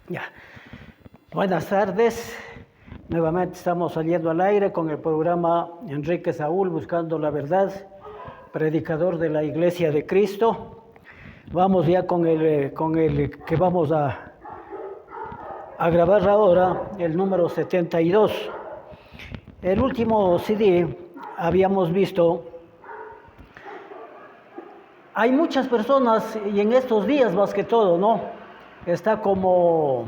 Ya. Buenas tardes. Nuevamente estamos saliendo al aire con el programa Enrique Saúl, Buscando la Verdad, predicador de la Iglesia de Cristo. Vamos ya con el que vamos a grabar ahora, el número 72. El último CD habíamos visto. Hay muchas personas, y en estos días más que todo, ¿no? Está como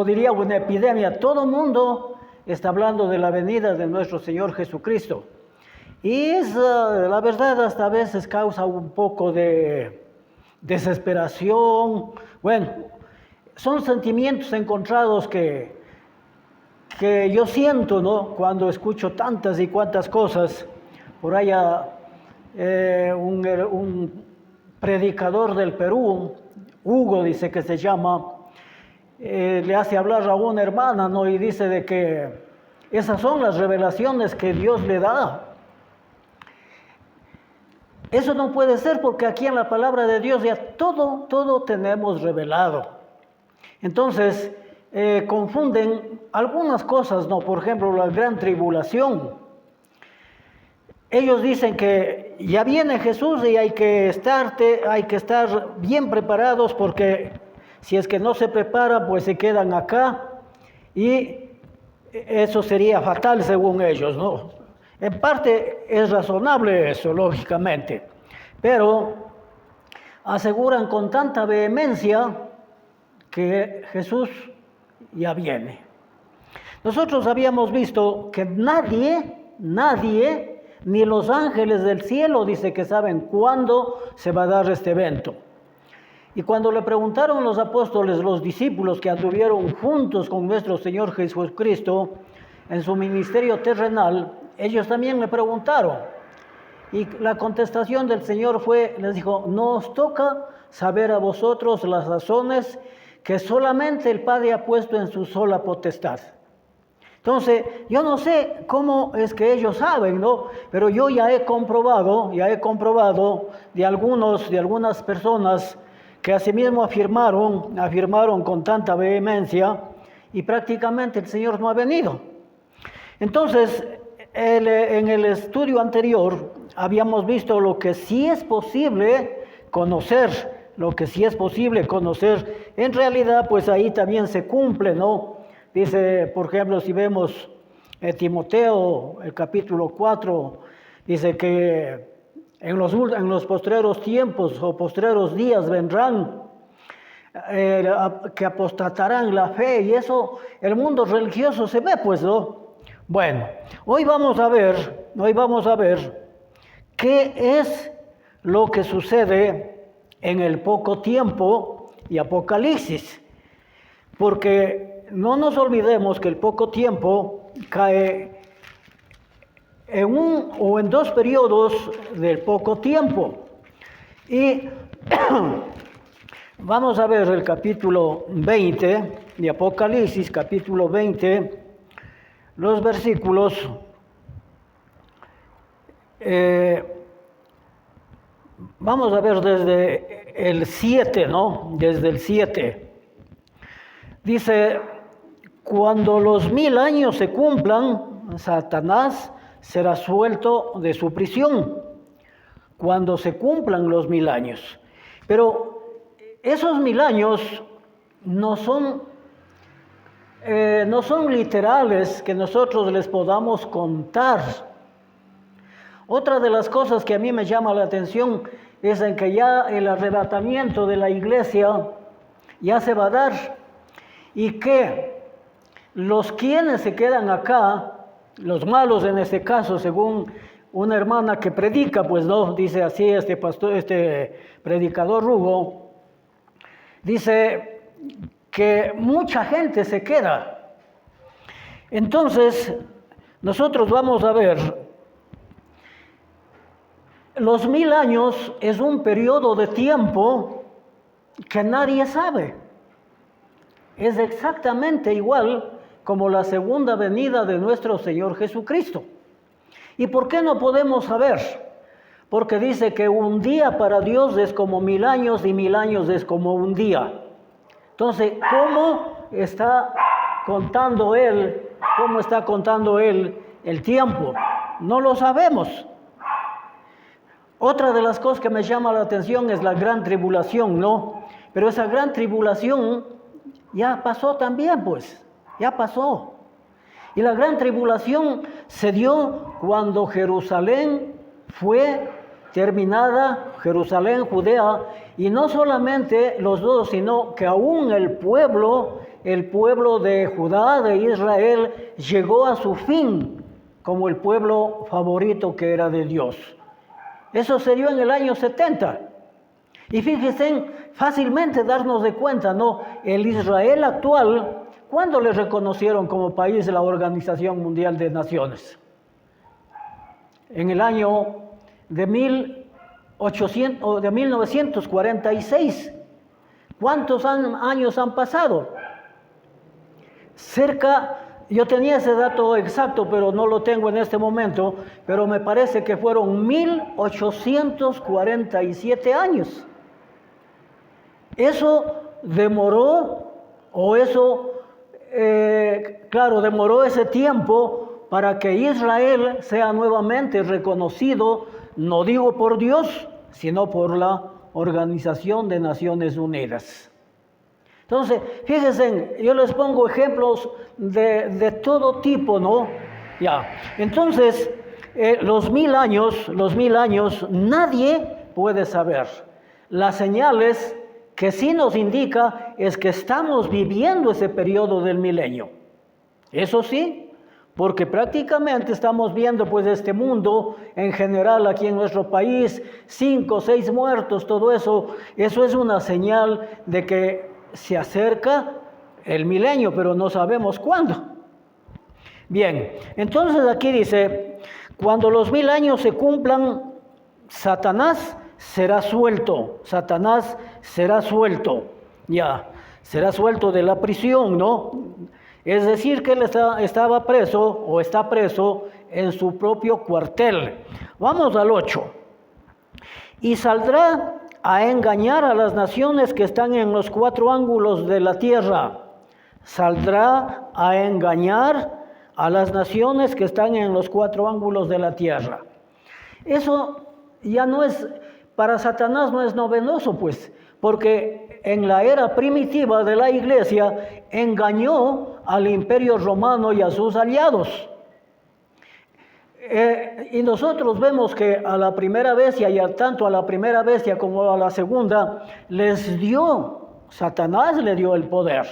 diría, una epidemia. Todo el mundo está hablando de la venida de nuestro Señor Jesucristo. Y la verdad, hasta a veces causa un poco de desesperación. Bueno, son sentimientos encontrados que yo siento, ¿no? Cuando escucho tantas y cuantas cosas. Por allá, un predicador del Perú, Hugo dice que se llama, le hace hablar a una hermana, ¿no? Y dice de que esas son las revelaciones que Dios le da. Eso no puede ser, porque aquí en la palabra de Dios ya todo tenemos revelado. Entonces, confunden algunas cosas, ¿no? Por ejemplo, la gran tribulación. Ellos dicen que ya viene Jesús y hay que estar bien preparados, porque si es que no se preparan, pues se quedan acá y eso sería fatal según ellos, ¿no? En parte es razonable eso, lógicamente, pero aseguran con tanta vehemencia que Jesús ya viene. Nosotros habíamos visto que nadie, ni los ángeles del cielo, dice que saben cuándo se va a dar este evento. Y cuando le preguntaron los apóstoles, los discípulos que anduvieron juntos con nuestro Señor Jesucristo en su ministerio terrenal, ellos también le preguntaron. Y la contestación del Señor les dijo: no os toca saber a vosotros las razones que solamente el Padre ha puesto en su sola potestad. Entonces, yo no sé cómo es que ellos saben, ¿no? Pero yo ya he comprobado de algunas personas que asimismo afirmaron con tanta vehemencia, y prácticamente el Señor no ha venido. Entonces, en el estudio anterior habíamos visto lo que sí es posible conocer, En realidad, pues ahí también se cumple, ¿no? Dice, por ejemplo, si vemos Timoteo, el capítulo 4, dice que en los postreros tiempos o postreros días vendrán que apostatarán la fe, y eso, el mundo religioso se ve, pues, ¿no? Bueno, hoy vamos a ver qué es lo que sucede en el poco tiempo y Apocalipsis, porque no nos olvidemos que el poco tiempo cae en un o en dos periodos del poco tiempo. Y vamos a ver el capítulo 20 de Apocalipsis, capítulo 20, los versículos vamos a ver desde el 7, ¿no? Desde el 7. Dice: cuando los 1000 años se cumplan, Satanás será suelto de su prisión. Cuando se cumplan los 1000 años. Pero esos 1000 años no son literales que nosotros les podamos contar. Otra de las cosas que a mí me llama la atención es en que ya el arrebatamiento de la iglesia ya se va a dar, y que los quienes se quedan acá, los malos en este caso, según una hermana que predica, pues no, dice así este predicador Hugo, dice que mucha gente se queda. Entonces, nosotros vamos a ver, los 1000 años es un periodo de tiempo que nadie sabe. Es exactamente igual como la segunda venida de nuestro Señor Jesucristo. ¿Y por qué no podemos saber? Porque dice que un día para Dios es como 1000 años y 1000 años es como un día. Entonces, ¿cómo está contando él el tiempo? No lo sabemos. Otra de las cosas que me llama la atención es la gran tribulación, ¿no? Pero esa gran tribulación ya pasó también, pues, ya pasó. Y la gran tribulación se dio cuando Jerusalén fue terminada, Jerusalén, Judea, y no solamente los dos, sino que aún el pueblo de Judá, de Israel, llegó a su fin como el pueblo favorito que era de Dios. Eso se dio en el año 70. Y fíjense, fácilmente darnos de cuenta, ¿no? El Israel actual, ¿cuándo le reconocieron como país de la Organización Mundial de Naciones? En el año de 1946. ¿Cuántos años han pasado? Yo tenía ese dato exacto, pero no lo tengo en este momento, pero me parece que fueron 1847 años. Eso demoró, demoró ese tiempo para que Israel sea nuevamente reconocido, no digo por Dios, sino por la Organización de Naciones Unidas. Entonces, fíjense, yo les pongo ejemplos de todo tipo, ¿no? Ya. Entonces, los mil años, nadie puede saber. Las señales que sí nos indica es que estamos viviendo ese periodo del milenio. Eso sí, porque prácticamente estamos viendo pues este mundo en general aquí en nuestro país, 5 o 6 muertos, todo eso es una señal de que se acerca el milenio, pero no sabemos cuándo. Bien, entonces aquí dice, cuando los 1000 años se cumplan, Satanás será suelto, ya, será suelto de la prisión, ¿no? Es decir, que él estaba preso o está preso en su propio cuartel. Vamos al 8. Y saldrá a engañar a las naciones que están en los 4 ángulos de la tierra. Saldrá a engañar a las naciones que están en los 4 ángulos de la tierra. Eso ya no es, para Satanás no es novedoso, pues, porque en la era primitiva de la iglesia engañó al Imperio Romano y a sus aliados. Y nosotros vemos que a la primera bestia, y tanto a la primera bestia como a la segunda, Satanás le dio el poder.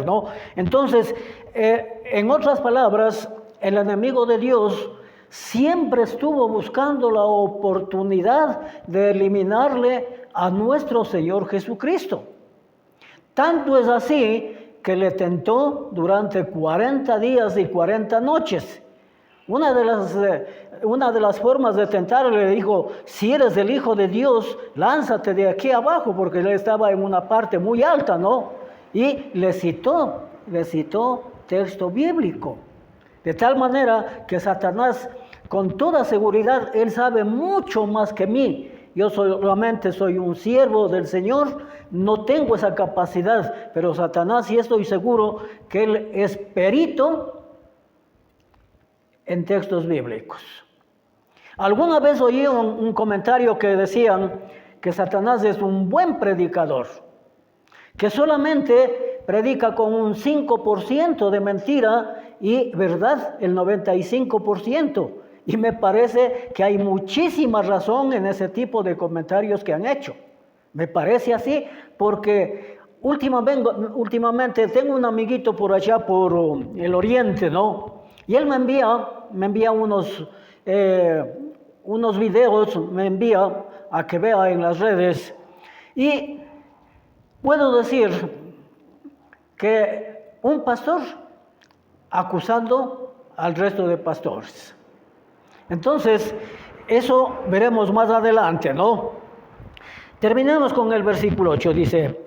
¿No? Entonces, en otras palabras, el enemigo de Dios siempre estuvo buscando la oportunidad de eliminarle a nuestro Señor Jesucristo. Tanto es así que le tentó durante 40 días y 40 noches. Una de las formas de tentarle le dijo, si eres el Hijo de Dios, lánzate de aquí abajo, porque él estaba en una parte muy alta, ¿no? Y le citó texto bíblico. De tal manera que Satanás, con toda seguridad, él sabe mucho más que mí. Yo solamente soy un siervo del Señor, no tengo esa capacidad, pero Satanás sí estoy seguro que él es perito en textos bíblicos. Alguna vez oí un comentario que decían que Satanás es un buen predicador, que solamente predica con un 5% de mentira y verdad, el 95%. Y me parece que hay muchísima razón en ese tipo de comentarios que han hecho. Me parece así porque últimamente tengo un amiguito por allá por el oriente, ¿no? Y él me envía unos videos, me envía a que vea en las redes. Y puedo decir que un pastor acusando al resto de pastores. Entonces, eso veremos más adelante, ¿no? Terminemos con el versículo 8, dice,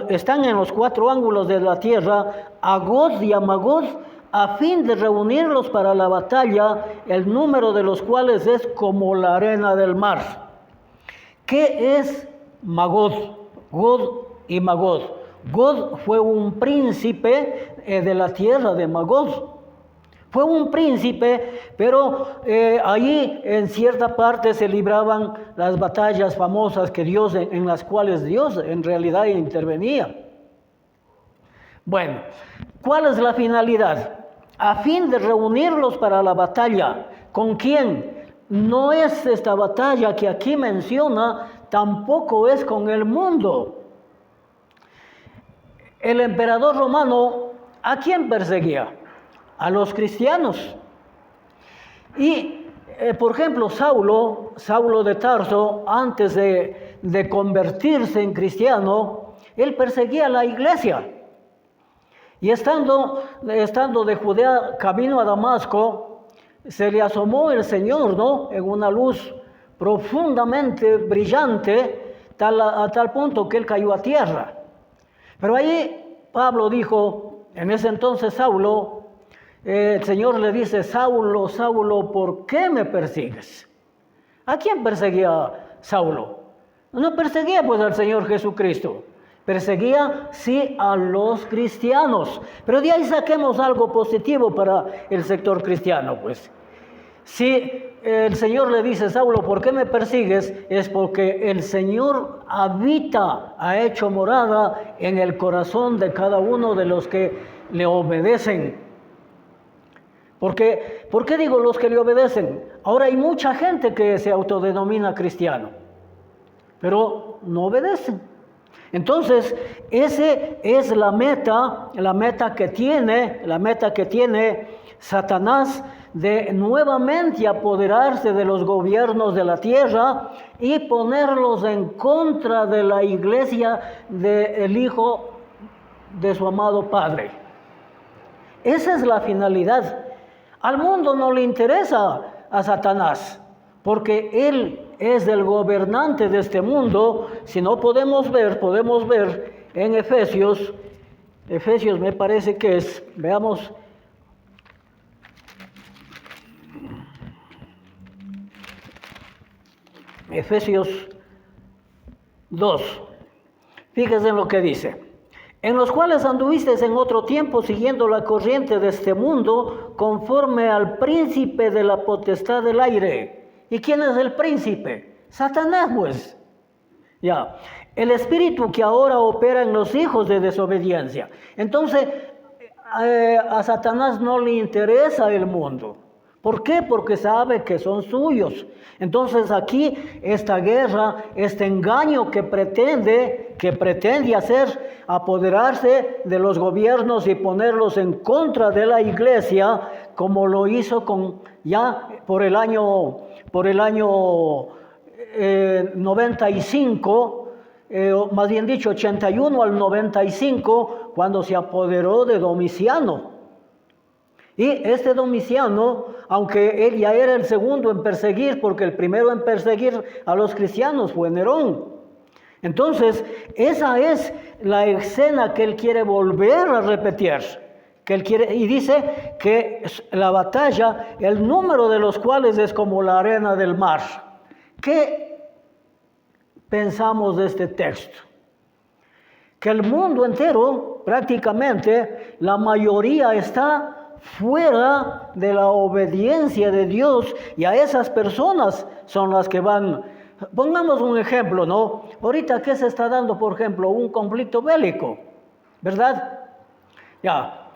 están en los 4 ángulos de la tierra, Agog y Magog, a fin de reunirlos para la batalla, el número de los cuales es como la arena del mar. ¿Qué es Magog? Gog y Magog. Gog fue un príncipe de la tierra de Magog. Fue un príncipe, pero allí en cierta parte se libraban las batallas famosas en las cuales Dios en realidad intervenía. Bueno, ¿cuál es la finalidad? A fin de reunirlos para la batalla. ¿Con quién? No es esta batalla que aquí menciona, tampoco es con el mundo. El emperador romano, ¿a quién perseguía? A los cristianos. Y, por ejemplo, Saulo de Tarso, antes de convertirse en cristiano, él perseguía a la iglesia. Y estando de Judea camino a Damasco, se le asomó el Señor, ¿no?, en una luz profundamente brillante, a tal punto que él cayó a tierra. Pero ahí Pablo dijo, en ese entonces Saulo, el Señor le dice: Saulo, Saulo, ¿por qué me persigues? ¿A quién perseguía Saulo? No perseguía pues al Señor Jesucristo. Perseguía sí a los cristianos. Pero de ahí saquemos algo positivo para el sector cristiano, pues. Si el Señor le dice: Saulo, ¿por qué me persigues? Es porque el Señor ha hecho morada en el corazón de cada uno de los que le obedecen. ¿Por qué digo los que le obedecen? Ahora hay mucha gente que se autodenomina cristiano, pero no obedecen. Entonces, esa es la meta que tiene Satanás, de nuevamente apoderarse de los gobiernos de la tierra y ponerlos en contra de la iglesia del Hijo de su amado Padre. Esa es la finalidad. Al mundo no le interesa a Satanás, porque él es el gobernante de este mundo. Si no podemos ver en Efesios me parece que es, veamos, Efesios 2, fíjense en lo que dice: en los cuales anduvisteis en otro tiempo siguiendo la corriente de este mundo, conforme al príncipe de la potestad del aire. ¿Y quién es el príncipe? Satanás, pues. Ya, el espíritu que ahora opera en los hijos de desobediencia. Entonces, a Satanás no le interesa el mundo. ¿Por qué? Porque sabe que son suyos. Entonces aquí esta guerra, este engaño que pretende hacer, apoderarse de los gobiernos y ponerlos en contra de la iglesia, como lo hizo ya por el año 95, más bien dicho 81 al 95, cuando se apoderó de Domiciano. Y este Domiciano, aunque él ya era el segundo en perseguir, porque el primero en perseguir a los cristianos fue Nerón. Entonces, esa es la escena que él quiere volver a repetir. Y dice que la batalla, el número de los cuales es como la arena del mar. ¿Qué pensamos de este texto? Que el mundo entero, prácticamente, la mayoría está fuera de la obediencia de Dios, y a esas personas son las que van. Pongamos un ejemplo, ¿no? Ahorita, ¿qué se está dando? Por ejemplo, un conflicto bélico, ¿verdad? Ya.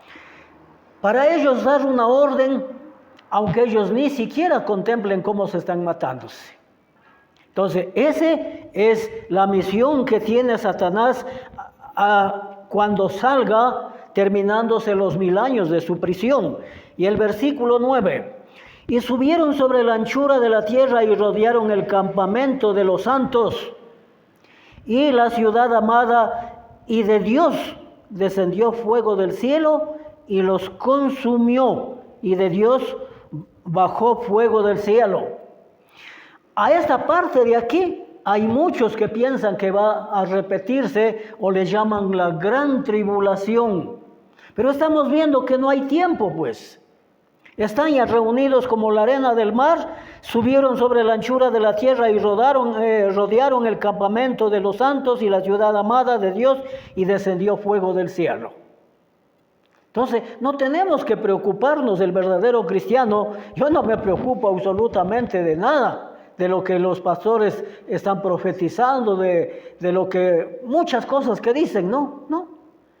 Para ellos dar una orden, aunque ellos ni siquiera contemplen cómo se están matándose. Entonces, esa es la misión que tiene Satanás cuando salga, terminándose los 1000 años de su prisión. Y el versículo 9: y subieron sobre la anchura de la tierra y rodearon el campamento de los santos y la ciudad amada, y de Dios descendió fuego del cielo y los consumió, y de Dios bajó fuego del cielo. A esta parte de aquí hay muchos que piensan que va a repetirse, o le llaman la gran tribulación. Pero estamos viendo que no hay tiempo, pues. Están ya reunidos como la arena del mar, subieron sobre la anchura de la tierra y rodearon el campamento de los santos y la ciudad amada de Dios, y descendió fuego del cielo. Entonces, no tenemos que preocuparnos del verdadero cristiano. Yo no me preocupo absolutamente de nada, de lo que los pastores están profetizando, de lo que, muchas cosas que dicen, no.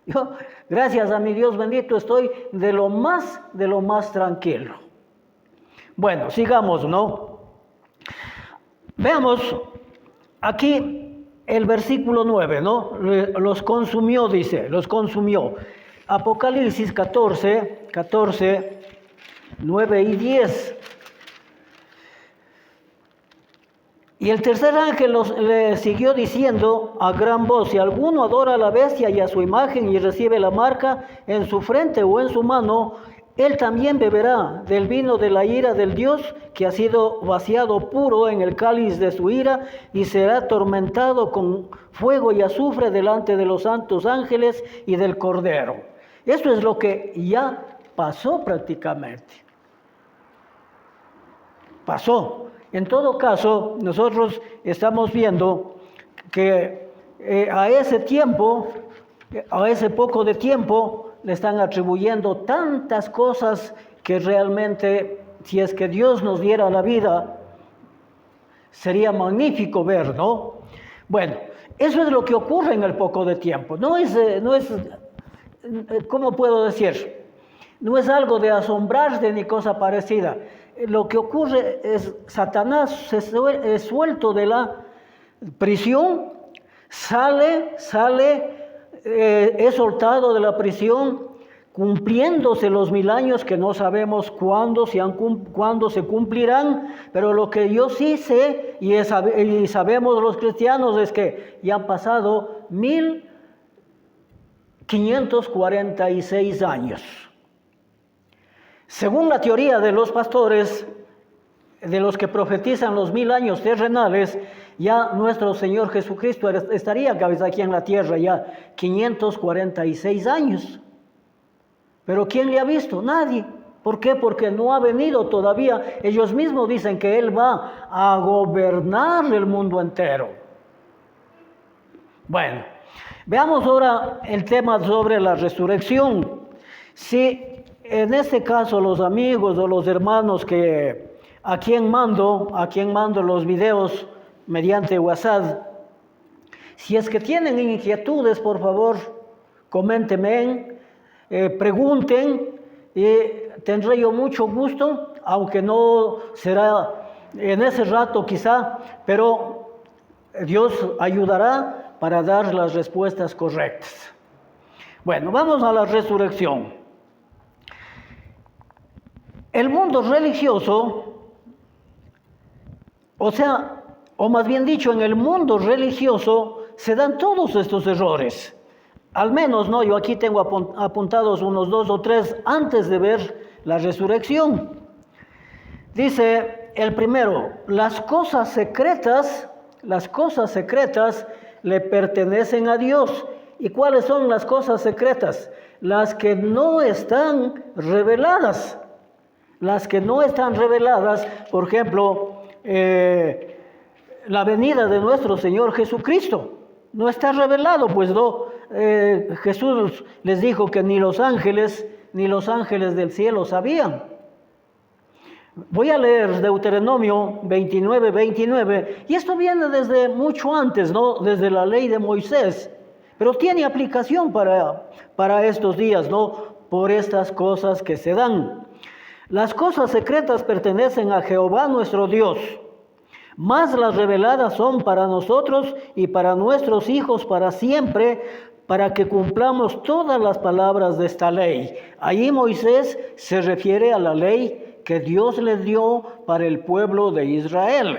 Yo, gracias a mi Dios bendito, estoy de lo más tranquilo. Bueno, sigamos, ¿no? Veamos aquí el versículo 9, ¿no? Los consumió, dice, los consumió. Apocalipsis 14, 9 y 10. Y el tercer ángel le siguió diciendo a gran voz: si alguno adora a la bestia y a su imagen y recibe la marca en su frente o en su mano, él también beberá del vino de la ira del Dios, que ha sido vaciado puro en el cáliz de su ira, y será atormentado con fuego y azufre delante de los santos ángeles y del Cordero. Esto es lo que ya pasó prácticamente. Pasó. En todo caso, nosotros estamos viendo que a ese tiempo, a ese poco de tiempo, le están atribuyendo tantas cosas que realmente, si es que Dios nos diera la vida, sería magnífico ver, ¿no? Bueno, eso es lo que ocurre en el poco de tiempo. No es, ¿cómo puedo decir? No es algo de asombrarse ni cosa parecida. Lo que ocurre es Satanás es suelto de la prisión, sale, es soltado de la prisión, cumpliéndose los 1000 años que no sabemos cuándo se cumplirán, pero lo que yo sí sé y sabemos los cristianos es que ya han pasado 1546 años. Según la teoría de los pastores, de los que profetizan los 1000 años terrenales, ya nuestro Señor Jesucristo estaría aquí en la tierra ya 546 años. Pero ¿quién le ha visto? Nadie. ¿Por qué? Porque no ha venido todavía. Ellos mismos dicen que Él va a gobernar el mundo entero. Bueno, veamos ahora el tema sobre la resurrección. Si en este caso los amigos o los hermanos a quien mando los videos mediante WhatsApp, si es que tienen inquietudes, por favor, coméntenme, pregunten, y tendré yo mucho gusto, aunque no será en ese rato quizá, pero Dios ayudará para dar las respuestas correctas. Bueno, vamos a la resurrección. El mundo religioso, o más bien dicho, en el mundo religioso se dan todos estos errores. Al menos, ¿no? Yo aquí tengo apuntados unos 2 o 3 antes de ver la resurrección. Dice el primero: las cosas secretas le pertenecen a Dios. ¿Y cuáles son las cosas secretas? Las que no están reveladas. Las que no están reveladas, por ejemplo, la venida de nuestro Señor Jesucristo, no está revelado, pues no. Jesús les dijo que ni los ángeles del cielo sabían. Voy a leer Deuteronomio 29, y esto viene desde mucho antes, ¿no? Desde la ley de Moisés, pero tiene aplicación para estos días, ¿no? Por estas cosas que se dan. Las cosas secretas pertenecen a Jehová nuestro Dios, mas las reveladas son para nosotros y para nuestros hijos para siempre, para que cumplamos todas las palabras de esta ley. Ahí Moisés se refiere a la ley que Dios le dio para el pueblo de Israel.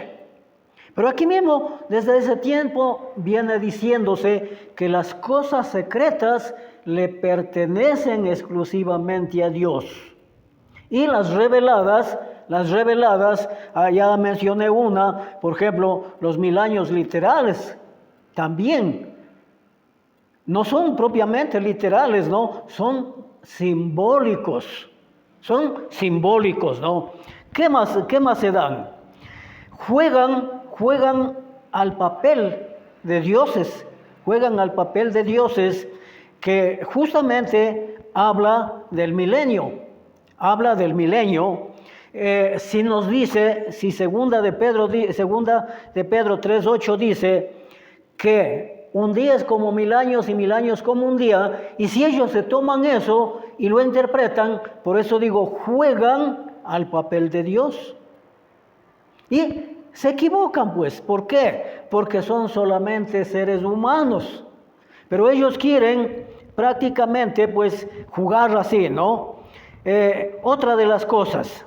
Pero aquí mismo, desde ese tiempo, viene diciéndose que las cosas secretas le pertenecen exclusivamente a Dios. Y las reveladas, ya mencioné una, por ejemplo, los 1000 años literales, también. No son propiamente literales, ¿no? Son simbólicos. son simbólicos, ¿no? ¿Qué más se dan? Juegan al papel de dioses, juegan al papel de dioses que justamente habla del milenio. Si nos dice, si segunda de Pedro 3:8 dice que un día es como 1000 años y 1000 años como un día, y si ellos se toman eso y lo interpretan, por eso digo, juegan al papel de Dios. Y se equivocan, pues. ¿Por qué? Porque son solamente seres humanos. Pero ellos quieren prácticamente, pues, jugar así, ¿no? Otra de las cosas,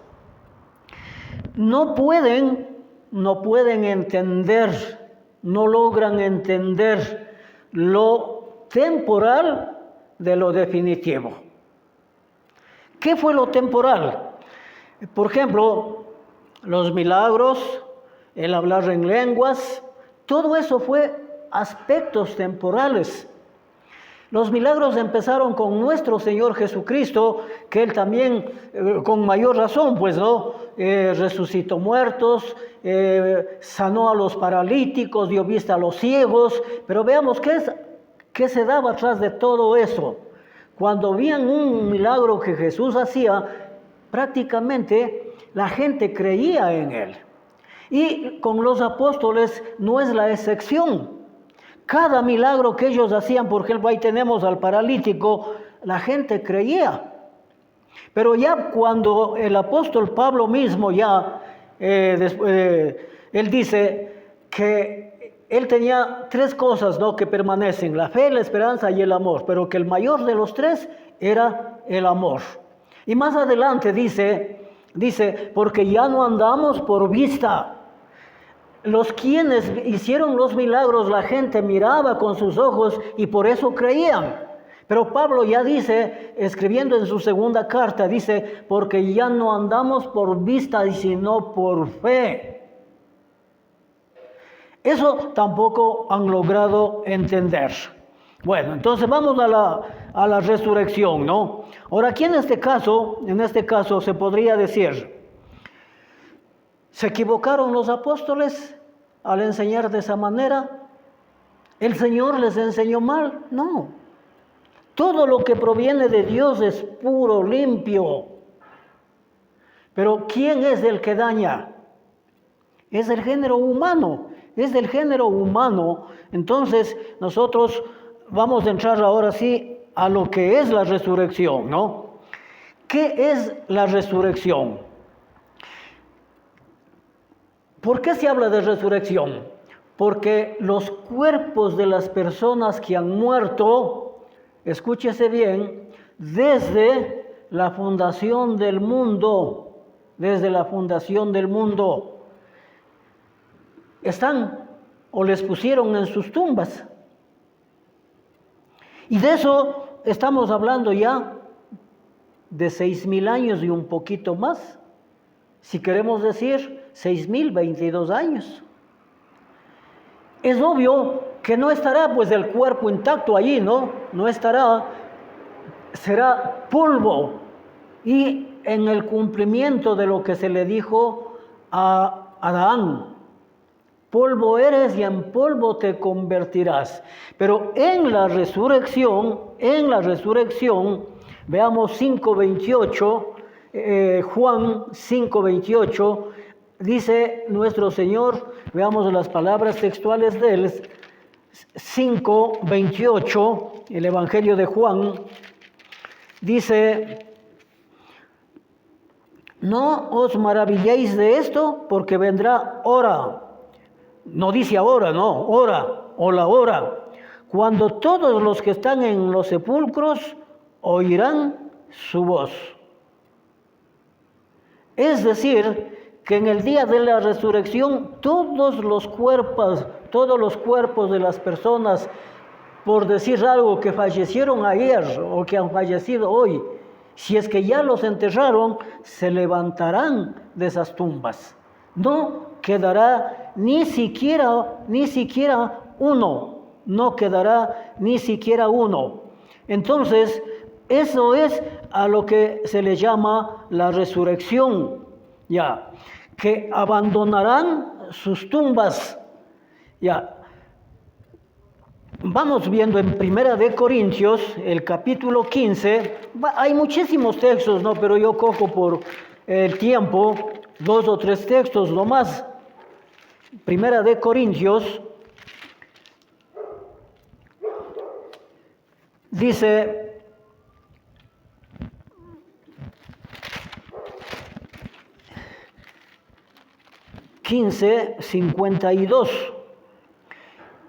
no pueden entender, no logran entender lo temporal de lo definitivo. ¿Qué fue lo temporal? Por ejemplo, los milagros, el hablar en lenguas, todo eso fue aspectos temporales. Los milagros empezaron con nuestro Señor Jesucristo, que Él también, con mayor razón, pues, ¿no? Resucitó muertos, sanó a los paralíticos, dio vista a los ciegos. Pero veamos qué se daba atrás de todo eso. Cuando veían un milagro que Jesús hacía, prácticamente la gente creía en Él. Y con los apóstoles no es la excepción. Cada milagro que ellos hacían, por ejemplo, ahí tenemos al paralítico, la gente creía. Pero ya cuando el apóstol Pablo mismo él dice que él tenía 3 cosas, ¿no?, que permanecen: la fe, la esperanza y el amor, pero que el mayor de los 3 era el amor. Y más adelante dice, porque ya no andamos por vista. Los quienes hicieron los milagros, la gente miraba con sus ojos y por eso creían. Pero Pablo ya dice, escribiendo en su segunda carta, dice, porque ya no andamos por vista, sino por fe. Eso tampoco han logrado entender. Bueno, entonces vamos a la resurrección, ¿no? Ahora, aquí en este caso se podría decir, ¿se equivocaron los apóstoles al enseñar de esa manera? ¿El Señor les enseñó mal? No. Todo lo que proviene de Dios es puro, limpio. Pero ¿quién es el que daña? Es el género humano. Entonces nosotros vamos a entrar ahora sí a lo que es la resurrección, ¿no? ¿Qué es la resurrección? ¿Por qué se habla de resurrección? Porque los cuerpos de las personas que han muerto, escúchese bien, desde la fundación del mundo, están o les pusieron en sus tumbas. Y de eso estamos hablando ya de 6,000 años y un poquito más. Si queremos decir 6,022 años. Es obvio que no estará pues el cuerpo intacto allí, ¿no? No estará, será polvo. Y en el cumplimiento de lo que se le dijo a Adán, polvo eres y en polvo te convertirás. Pero en la resurrección, veamos 5:28, Juan 5:28, dice nuestro Señor, veamos las palabras textuales de él, 5:28, el Evangelio de Juan, dice, no os maravilléis de esto, porque vendrá hora, no dice ahora, no, hora, o la hora, cuando todos los que están en los sepulcros oirán su voz. Es decir, que en el día de la resurrección todos los cuerpos de las personas, por decir algo, que fallecieron ayer o que han fallecido hoy, si es que ya los enterraron, se levantarán de esas tumbas. No quedará ni siquiera uno, no quedará ni siquiera uno. Entonces, eso es a lo que se le llama la resurrección, ya, que abandonarán sus tumbas, ya. Vamos viendo en Primera de Corintios, el capítulo 15, hay muchísimos textos, ¿no? Pero yo cojo por el tiempo 2 o 3 textos nomás. Primera de Corintios, dice, (15:52)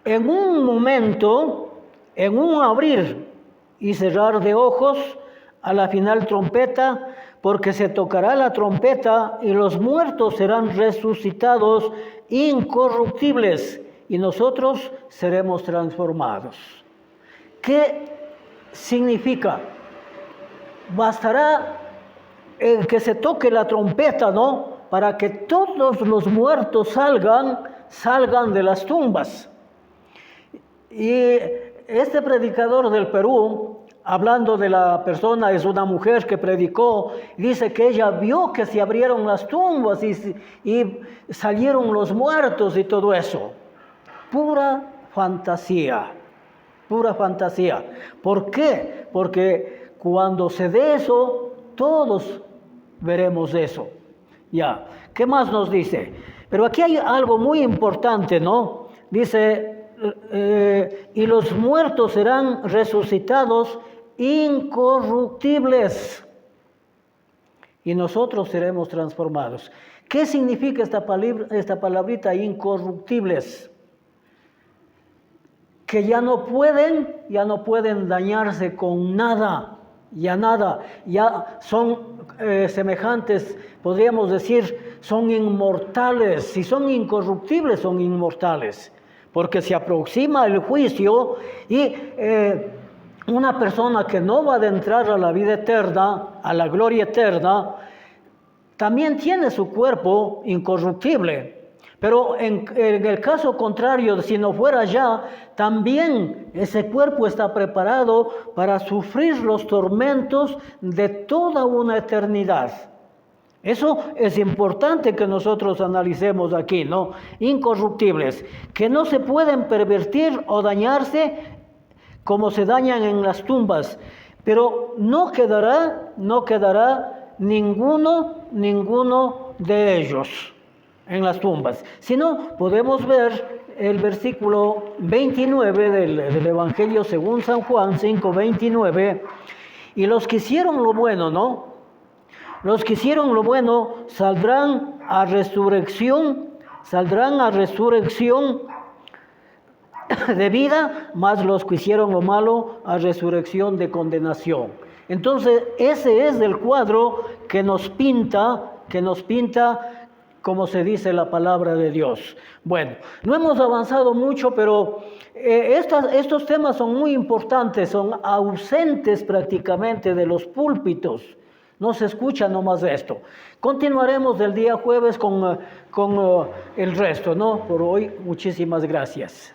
en un momento, en un abrir y cerrar de ojos, a la final trompeta, porque se tocará la trompeta y los muertos serán resucitados incorruptibles y nosotros seremos transformados. ¿Qué significa? Bastará que se toque la trompeta, ¿no? Para que todos los muertos salgan de las tumbas. Y este predicador del Perú, hablando de la persona, es una mujer que predicó, dice que ella vio que se abrieron las tumbas y salieron los muertos y todo eso. Pura fantasía, pura fantasía. ¿Por qué? Porque cuando se dé eso, todos veremos eso. Ya, ¿qué más nos dice? Pero aquí hay algo muy importante, ¿no? Dice, y los muertos serán resucitados incorruptibles y nosotros seremos transformados. ¿Qué significa esta palabrita incorruptibles? Que ya no pueden dañarse con nada, ya son semejantes, podríamos decir, son inmortales. Si son incorruptibles, son inmortales, porque se aproxima el juicio y una persona que no va a adentrar a la vida eterna, a la gloria eterna, también tiene su cuerpo incorruptible. Pero en el caso contrario, si no fuera ya, también ese cuerpo está preparado para sufrir los tormentos de toda una eternidad. Eso es importante que nosotros analicemos aquí, ¿no? Incorruptibles, que no se pueden pervertir o dañarse como se dañan en las tumbas, pero no quedará ninguno de ellos en las tumbas. Si no, podemos ver el versículo 29 del Evangelio según San Juan 5:29, y los que hicieron lo bueno, ¿no? Los que hicieron lo bueno saldrán a resurrección de vida, mas los que hicieron lo malo a resurrección de condenación. Entonces, ese es el cuadro que nos pinta como se dice la palabra de Dios. Bueno, no hemos avanzado mucho, pero estos temas son muy importantes, son ausentes prácticamente de los púlpitos. No se escucha nomás esto. Continuaremos el día jueves con el resto, ¿no? Por hoy, muchísimas gracias.